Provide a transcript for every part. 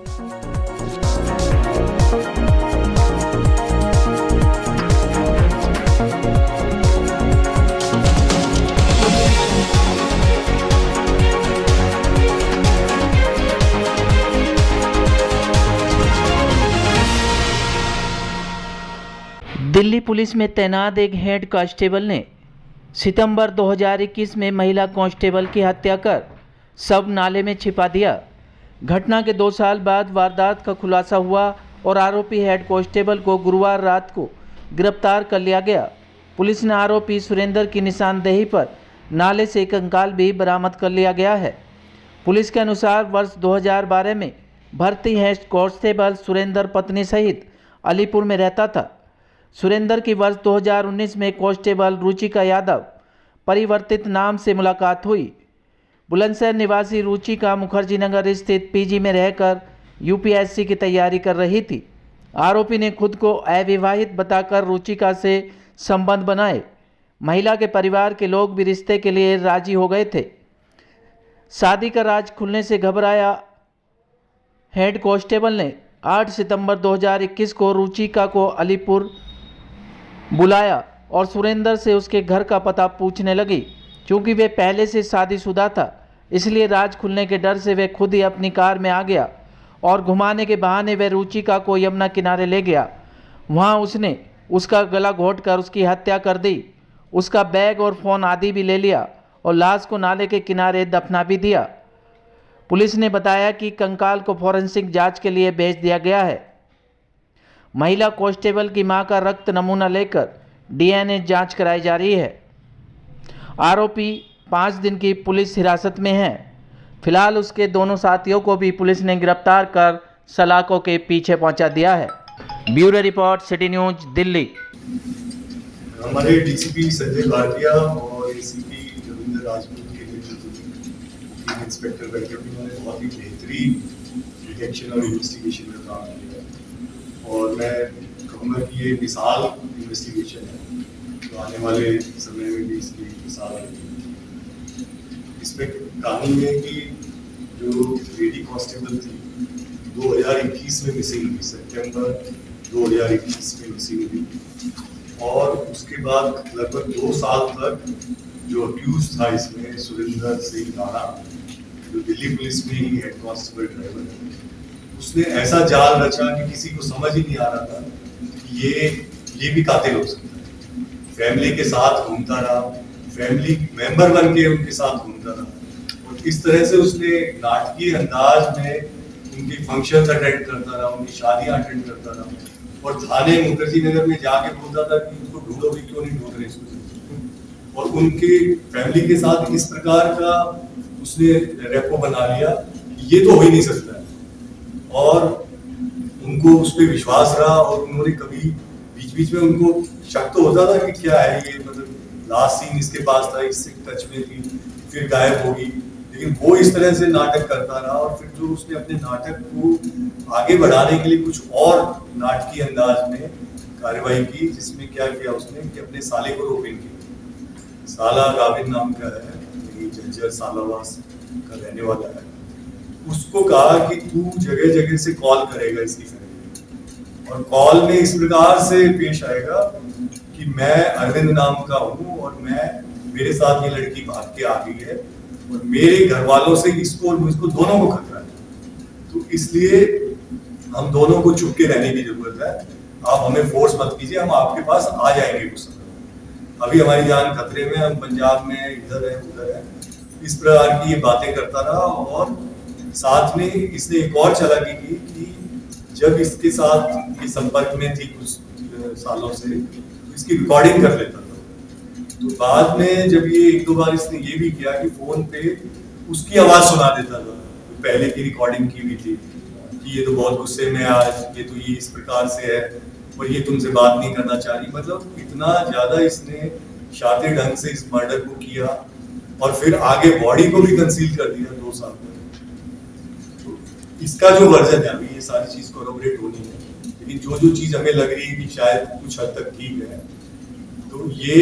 Delhi police में तैनात एक हेड कांस्टेबल ने सितंबर 2021 में महिला कांस्टेबल की हत्या कर शव नाले में छिपा दिया। घटना के 2 साल बाद वारदात का खुलासा हुआ और आरोपी हेड कांस्टेबल को गुरुवार रात को गिरफ्तार कर लिया गया। पुलिस ने आरोपी सुरेंद्र की निशानदेही पर नाले से एक कंकाल भी बरामद कर लिया गया है। पुलिस के अनुसार वर्ष 2012 में भर्ती हेड कांस्टेबल सुरेंद्र पत्नी सहित अलीपुर में रहता था। सुरेंद्र की वर्ष 2019 में कांस्टेबल रुचिका यादव परिवर्तित नाम से मुलाकात हुई। बुलंदशहर निवासी रुचिका मुखर्जी नगर स्थित पीजी में रहकर यूपीएससी की तैयारी कर रही थी। आरोपी ने खुद को अविवाहित बताकर रुचिका से संबंध बनाए। महिला के परिवार के लोग भी रिश्ते के लिए राजी हो गए थे। शादी का राज खुलने से घबराया हेड कांस्टेबल ने 8 सितंबर 2021 को रुचिका को अलीपुर बुलाया और सुरेंद्र से उसके घर का पता पूछने लगी। क्योंकि वे पहले से शादीशुदा था, इसलिए राज खुलने के डर से वे खुद ही अपनी कार में आ गया और घुमाने के बहाने वे रुचिका को यमुना किनारे ले गया। वहां उसने उसका गला घोंटकर उसकी हत्या कर दी। उसका बैग और फ़ोन आदि भी ले लिया और लाश को नाले के किनारे दफना भी दिया। पुलिस ने बताया कि कंकाल को फॉरेंसिक जांच के लिए भेज दिया गया है। महिला कांस्टेबल की मां का रक्त नमूना लेकर डीएनए जांच कराई जा रही है। आरोपी 5 दिन की पुलिस हिरासत में है। फिलहाल उसके दोनों साथियों को भी पुलिस ने गिरफ्तार कर सलाखों के पीछे पहुंचा दिया है। Bureau report, city news, Delhi. हमारे डीसीपी संजय भारतीया और एसीपी रविंद्र राजपूत के नेतृत्व में इंस्पेक्टर बैठे उन्होंने बहुत ही बेहतरीन डिटेक्शन और इन्वेस्टिगेशन का काम किया और मैं कहूँगा कि ये मिसाल इन्वेस्टिगेशन है, तो आने वाले समय में भी इसकी मिसाल है। इसमें कहानी है कि जो लेडी कांस्टेबल थी 2021 में मिसिंग हुई, सितंबर 2021 में मिसिंग हुई और उसके बाद लगभग 2 साल तक जो अक्यूज था इसमें सुरेंद्र सिंह राणा, जो दिल्ली पुलिस में ही हेड कांस्टेबल ड्राइवर है, उसने ऐसा जाल रचा कि किसी को समझ ही नहीं आ रहा था कि ये भी कातिल हो सकता है। फैमिली के साथ घूमता रहा, फैमिली मेंबर बन के उनके साथ घूमता रहा और इस तरह से उसने नाटकीय अंदाज में उनके फंक्शंस अटेंड करता रहा, उनकी शादियां अटेंड करता रहा और थाने मुखर्जी नगर में जाके बोलता था कि उसको ढूंढो भी, क्यों नहीं ढूंढ रहे इसको। और उनके फैमिली के साथ इस प्रकार का उसने रेपो बना लिया कि ये तो हो ही नहीं सकता है और उनको उस पर विश्वास रहा और उन्होंने कभी बीच बीच में उनको शक तो होता था कि क्या है ये, मतलब लास्ट सीन इसके पास था, इससे टच में थी, फिर गायब होगी, लेकिन वो इस तरह से नाटक करता रहा और फिर जो उसने अपने नाटक को आगे बढ़ाने के लिए कुछ और नाटकीय अंदाज में कार्रवाई की, जिसमें क्या किया उसने कि अपने साले को रोक किया। साला गाविन नाम का है, जंजर सालावास का रहने वाला है। उसको कहा कि तू जगह जगह से कॉल करेगा इसकी फैमिली और कॉल में इस प्रकार से पेश आएगा कि मैं अरविंद नाम का हूँ और मेरे साथ ये लड़की भाग के आ गई है और मेरे घर वालों से इसको और मुझको दोनों को खतरा है, तो इसलिए हम दोनों को चुप के रहने की जरूरत है। आप हमें फोर्स मत कीजिए, हम आपके पास आ जाएंगे कुछ समय, अभी हमारी जान खतरे में, हम पंजाब में इधर है उधर है। इस प्रकार की ये बातें करता रहा और साथ में इसने एक और चालाकी की कि जब इसके साथ ये संपर्क में थी कुछ सालों से, तो इसकी रिकॉर्डिंग कर लेता था। तो बाद में जब ये 1-2 बार इसने ये भी किया कि फोन पे उसकी आवाज सुना देता था, तो पहले की रिकॉर्डिंग की हुई थी कि ये तो बहुत गुस्से में आज, ये तो ये इस प्रकार से है और ये तुमसे बात नहीं करना चाह रही। मतलब इतना ज्यादा इसने शातिर ढंग से इस मर्डर को किया और फिर आगे बॉडी को भी कंसील कर दिया 2 साल में। तो इसका जो वर्जन है, अभी ये सारी चीज कोरोबरेट होनी है, लेकिन जो चीज हमें लग रही है कि शायद कुछ हद तक ठीक है, तो ये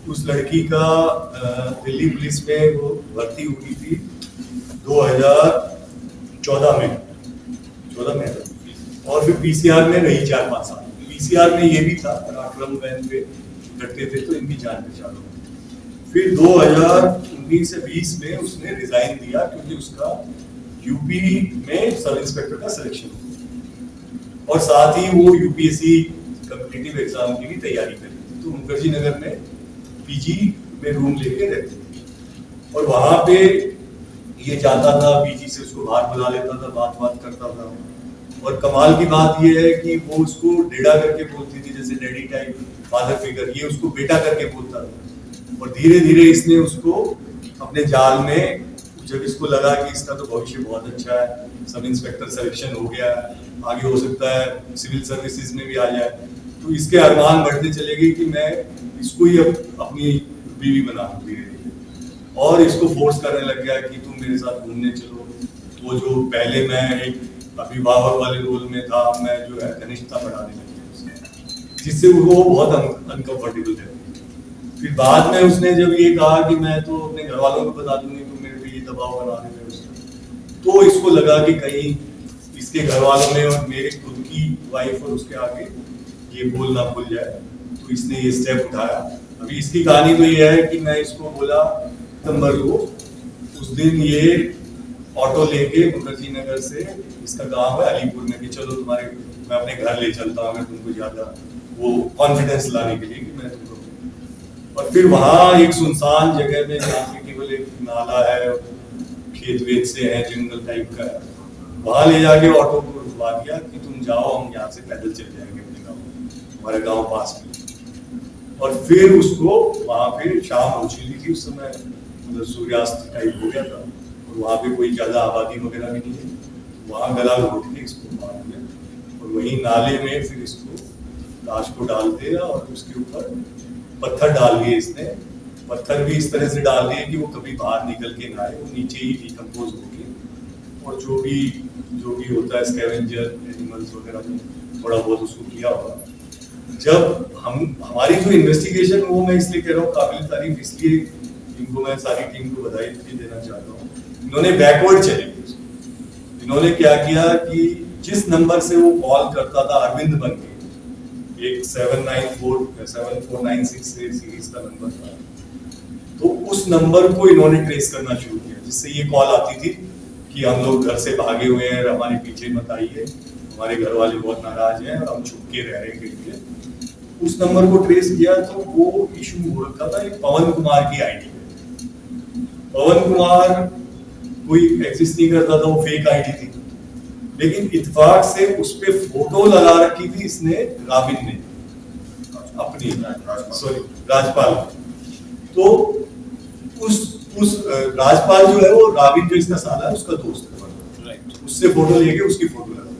उस लड़की का दिल्ली पुलिस में वो भर्ती हुई थी 2014 में 14 में था। और फिर पीसीआर में रही 4-5 साल। पीसीआर में ये भी था, पराक्रम वैन पे घटते थे तो इनकी जान पहचान हो। फिर 2019 से 20 में उसने रिजाइन दिया क्योंकि उसका यूपी में सब इंस्पेक्टर का सिलेक्शन हुआ और साथ ही वो यूपीएससी कॉम्पिटिटिव एग्जाम की भी तैयारी कर रही थी। तो मुखर्जी नगर में पीजी में रूम लेके रहते थे और वहां पे ये जाता था, पीजी से उसको बाहर बुला लेता था, बात करता था। और कमाल की बात ये है कि वो उसको डेडा करके बोलती थी, जैसे डैडी टाइप फादर फिगर, ये उसको बेटा करके बोलता था। और धीरे धीरे इसने उसको अपने जाल में, जब इसको लगा कि इसका तो भविष्य बहुत अच्छा है, सब इंस्पेक्टर सिलेक्शन हो गया है, आगे हो सकता है सिविल सर्विसेज में भी आ जाए, तो इसके अरमान बढ़ते चले गए कि मैं इसको ही अपनी बीवी बना दूं धीरे धीरे। और इसको फोर्स करने लग गया कि तुम मेरे साथ घूमने चलो। तो जो पहले मैं एक अभिभावक वाले रोल में था, मैं जो है घनिष्ठता बढ़ाने लग गया, जिससे वो बहुत अनकंफर्टेबल है। फिर बाद में उसने जब ये कहा कि मैं तो अपने घर वालों को बता दूंगी, तो मेरे पे ये दबाव बनाने में उसने, तो इसको लगा कि कहीं इसके घर वालों में और मेरे खुद की वाइफ और उसके आगे ये बोल ना भूल जाए, तो इसने ये स्टेप उठाया। अभी इसकी कहानी तो ये है कि मैं इसको बोला सितंबर को, उस दिन ये ऑटो लेके मुखर्जी नगर से, इसका गांव है अलीपुर में, कि चलो तुम्हारे मैं अपने घर ले चलता हूँ, मैं तुमको ज्यादा वो कॉन्फिडेंस लाने के लिए कि मैं तुमको। और फिर वहां एक सुनसान जगह में जहाँ पे केवल एक नाला है, खेत वेत से है, जंगल टाइप का है, वहां ले जाके ऑटो को रुकवा दिया कि तुम जाओ, हम यहाँ से पैदल चल जाएंगे अपने गाँव, हमारा गाँव पास में। और फिर उसको वहां पे शाम हो चुकी थी उस समय, मतलब सूर्यास्त टाइप हो गया था, और वहां पे कोई ज्यादा आबादी वगैरह भी नहीं है। वहां गला घोट के इसको मार दिया और वही नाले में फिर इसको लाश को डाल दिया और उसके ऊपर पत्थर डाल दिए इसने। पत्थर भी इस तरह से डाल दिए कि वो कभी बाहर निकल के ना आए, वो नीचे ही डिकम्पोज हो गए। और जो भी होता है स्कैवेंजर एनिमल्स वगैरह में थोड़ा बहुत उसको किया होगा। जब हमारी जो इन्वेस्टिगेशन, वो मैं इसलिए कह रहा हूँ काबिल तारीफ, इसलिए इनको मैं सारी टीम को बधाई देना चाहता हूँ। इन्होंने बैकवर्ड चले गए। इन्होंने क्या किया कि जिस नंबर से वो कॉल करता था अरविंद बन के, एक 7496 से सीरीज का नंबर था, तो उस नंबर को इन्होंने ट्रेस करना शुरू किया, जिससे ये कॉल आती थी कि हम लोग घर से भागे हुए हैं, हमारे पीछे मत आइए, हमारे घर वाले बहुत नाराज हैं और हम छुप के रह रहे हैं। उस नंबर को ट्रेस किया तो वो इशू हो रखा था एक पवन कुमार की आईडी पे। पवन कुमार कोई एग्जिस्ट नहीं करता था, वो फेक आईडी थी, लेकिन इत्तेफाक से उस पे फोटो लगा रखी थी इसने, राबिन ने अपनी, सॉरी राजपाल। तो उस राजपाल जो है वो राबिन जो इसका साला है उसका दोस्त है, उससे फोटो लेके उसकी फोटो लगा।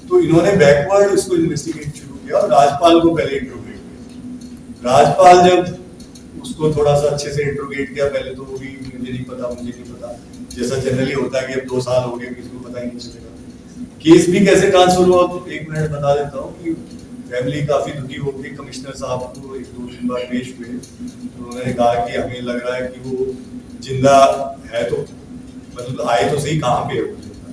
तो इन्होंने बैकवर्ड उसको इन्वेस्टिगेट शुरू किया और राजपाल को पहले इंट्रोगेट किया। राजपाल जब उसको थोड़ा सा अच्छे से इंट्रोगेट किया, पहले तो वो भी मुझे नहीं पता, जैसा जनरली होता है कि अब 2 साल हो गए, किसी को पता ही नहीं चलेगा। केस भी कैसे ट्रांसफर हुआ, तो 1 मिनट बता देता हूँ कि फैमिली काफी दुखी हो गई। कमिश्नर साहब को 1-2 बार पेश हुए, तो उन्होंने कहा कि हमें लग रहा है कि वो जिंदा है, तो मतलब आए तो सही, कहाँ पे है वो जिंदा।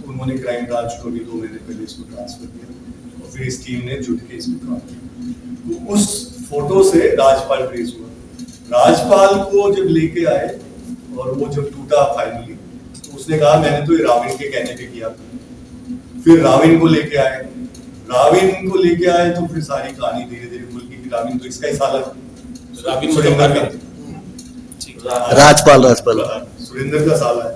तो उन्होंने क्राइम ब्रांच को भी 2 महीने पहले इसको ट्रांसफर किया और फिर इस टीम ने जुट के इसमें काम किया। तो उस फोटो से राजपाल ट्रेस हुआ। राजपाल को जब लेके आए और वो जब टूटा फाइनली, तो उसने कहा मैंने तो ये राविन के कहने पे किया। फिर राविन को लेके आए, तो फिर सारी कहानी धीरे धीरे खुल गई। राविन तो इसका ही साला, राविन राजपाल सुरेंद्र का साला है।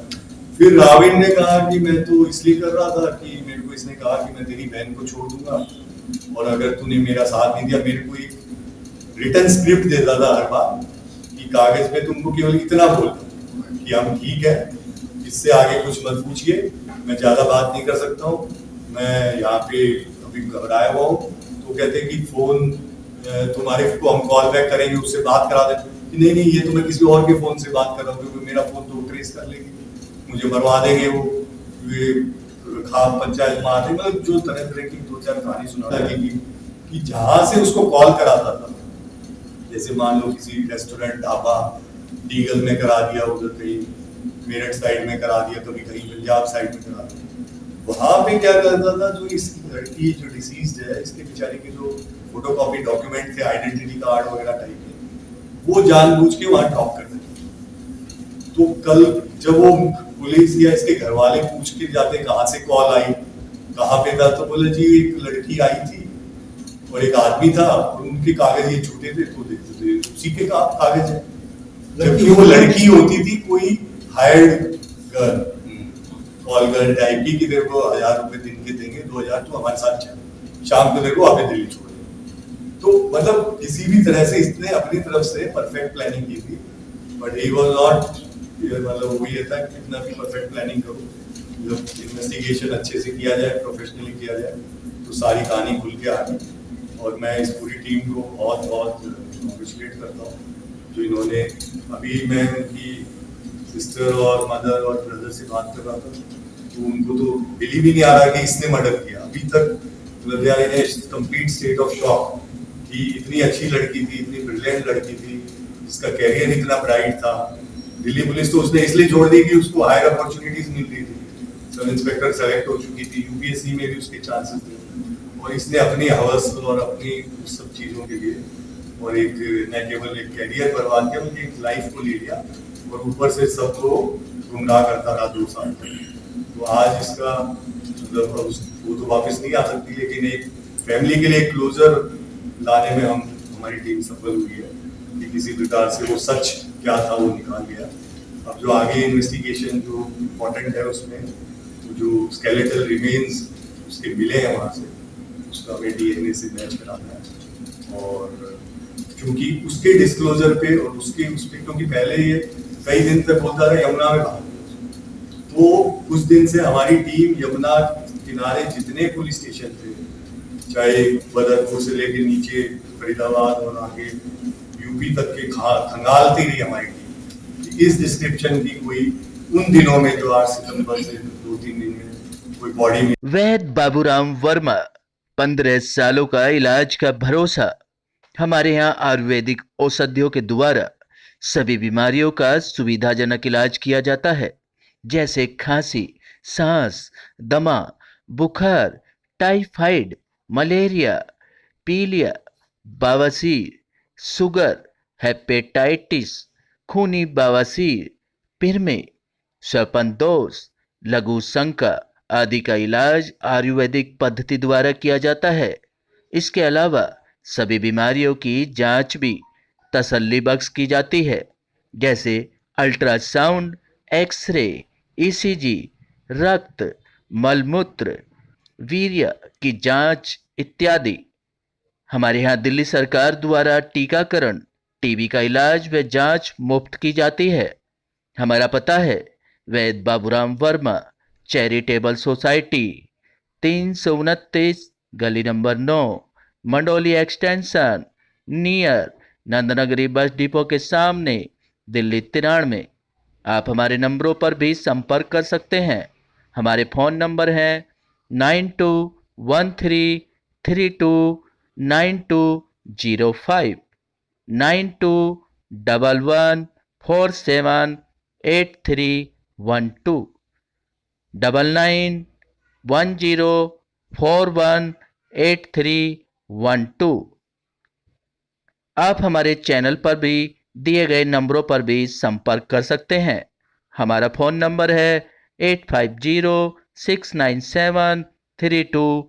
फिर राविन ने कहा कि मैं तो इसलिए कर रहा था कि मेरे को इसने कहा कि मैं तेरी बहन को छोड़ दूंगा, और अगर तूने मेरा साथ नहीं दिया, मेरे को एक रिटर्न स्क्रिप्ट देता था हर बार कि कागज पे तुमको केवल इतना बोल कि हम ठीक है, इससे आगे कुछ मत पूछिए, मैं ज्यादा बात नहीं कर सकता हूँ, मैं यहाँ पे अभी घबराया हुआ हूँ। तो कहते कि फोन तुम्हारे को हम कॉल बैक करेंगे, उससे बात करा देते। नहीं, ये तो मैं किसी और के फोन से बात कर रहा हूँ, क्योंकि मेरा फोन तो ट्रेस कर लेंगे, मुझे मरवा देंगे, वो खाप पंचायत मार देंगे। मतलब जो तरह तरह की 2-4 कहानी सुना लगी कि जहां से उसको कॉल कराता था, जैसे मान लो किसी रेस्टोरेंट ढाबा डीगल में करा दिया, उधर कहीं मेरठ साइड में करा दिया, कभी कहीं पंजाब साइड में करा दिया। वहां पे क्या करता था, जो इस लड़की जो डिसीज्ड है, इसके बेचारे के जो फोटोकॉपी डॉक्यूमेंट थे, आइडेंटिटी कार्ड वगैरह टाइप के, वो जानबूझ के वहां ड्रॉप करते थे। तो कल जब वो पुलिस या इसके घर वाले पूछ के जाते कहाँ से कॉल आई, कहाँ पे था, तो बोले जी एक लड़की आई थी और एक आदमी था और उनके कागज ये छूटे थे, तो देखते थे उसी के कागज है, जबकि वो लड़की होती थी कोई hired girl, call girl type की, कि तेरे को 1000 रुपए दिन के देंगे, 2000 तू हमारे साथ चल, शाम को तेरे को वापस दिल्ली छोड़ देंगे। तो मतलब किसी भी तरह से इसने अपनी तरफ से परफेक्ट प्लानिंग की थी, बट ही वाज नॉट, मतलब वो ये था कि कितना भी परफेक्ट प्लानिंग करो, जब इन्वेस्टिगेशन अच्छे से किया जाए, प्रोफेशनली किया जाए, तो सारी कहानी खुल के आ गई। और मैं इस पूरी टीम को बहुत बहुत कॉन्ग्रेचुलेट करता हूँ, जो इन्होंने, अभी मैं उनकी सिस्टर और मदर और ब्रदर से बात कर रहा था, तो उनको तो बिलीव ही नहीं आ रहा कि इसने मर्डर किया। अभी तक they are in a complete state of shock कि इतनी अच्छी लड़की थी, इतनी ब्रिलियंट लड़की थी, जिसका कैरियर इतना ब्राइट था। दिल्ली पुलिस तो उसने इसलिए छोड़ दी कि उसको हायर अपॉर्चुनिटीज मिल रही थी, सब इंस्पेक्टर सेलेक्ट हो चुकी थी, यूपीएससी में भी उसके चांसेस थे, और इसने अपनी हवस और अपनी उस सब चीजों के लिए, और एक न केवल एक कैरियर बर्बाद किया बल्कि एक लाइफ को ले लिया, और ऊपर से सबको गुमराह करता रहा 2 साल तक। तो आज इसका मतलब वो तो वापस नहीं आ सकती, लेकिन एक फैमिली के लिए एक क्लोजर लाने में हमारी टीम सफल हुई है कि किसी प्रकार से वो सच क्या था वो निकाल गया। अब जो आगे इन्वेस्टिगेशन जो इम्पोर्टेंट है, उसमें तो जो स्केलेटल रिमेन्स उसके मिले हैं वहाँ से, उसका हमें डीएनए से मैच कराना है। और क्योंकि उसके डिस्क्लोजर पे और उसके उस पे, क्योंकि पहले ये कई दिन तक बोलता था यमुना में भाग, तो कुछ दिन से हमारी टीम यमुना किनारे जितने पुलिस स्टेशन थे, चाहे बदरपुर से लेके नीचे फरीदाबाद और आगे यूपी तक के खंगालती रही हमारी टीम, इस डिस्क्रिप्शन की कोई उन दिनों में जो 8 सितंबर से 2-3 दिन में कोई बॉडी में। वैद बाबूराम वर्मा, 15 सालों का इलाज का भरोसा। हमारे यहाँ आयुर्वेदिक औषधियों के द्वारा सभी बीमारियों का सुविधाजनक इलाज किया जाता है, जैसे खांसी, सांस, दमा, बुखार, टाइफाइड, मलेरिया, पीलिया, बवासीर, शुगर, हेपेटाइटिस, खूनी बवासीर, पिरमे, श्वपनदोष, लघु शंका आदि का इलाज आयुर्वेदिक पद्धति द्वारा किया जाता है। इसके अलावा सभी बीमारियों की जांच भी तसल्ली बख्श की जाती है, जैसे अल्ट्रासाउंड, एक्सरे, ईसीजी, रक्त, मलमूत्र, वीर्य की जांच इत्यादि। हमारे यहाँ दिल्ली सरकार द्वारा टीकाकरण, टीबी का इलाज व जांच मुफ्त की जाती है। हमारा पता है वैद बाबूराम वर्मा चैरिटेबल सोसाइटी, 329 गली number 9, Mandoli extension, near Nand Nagri bus depot के सामने, दिल्ली 93। आप हमारे नंबरों पर भी संपर्क कर सकते हैं। हमारे फ़ोन नंबर हैं 9213329205, 9211478312, 9910418312। आप हमारे चैनल पर भी दिए गए नंबरों पर भी संपर्क कर सकते हैं। हमारा फ़ोन नंबर है 8506973234।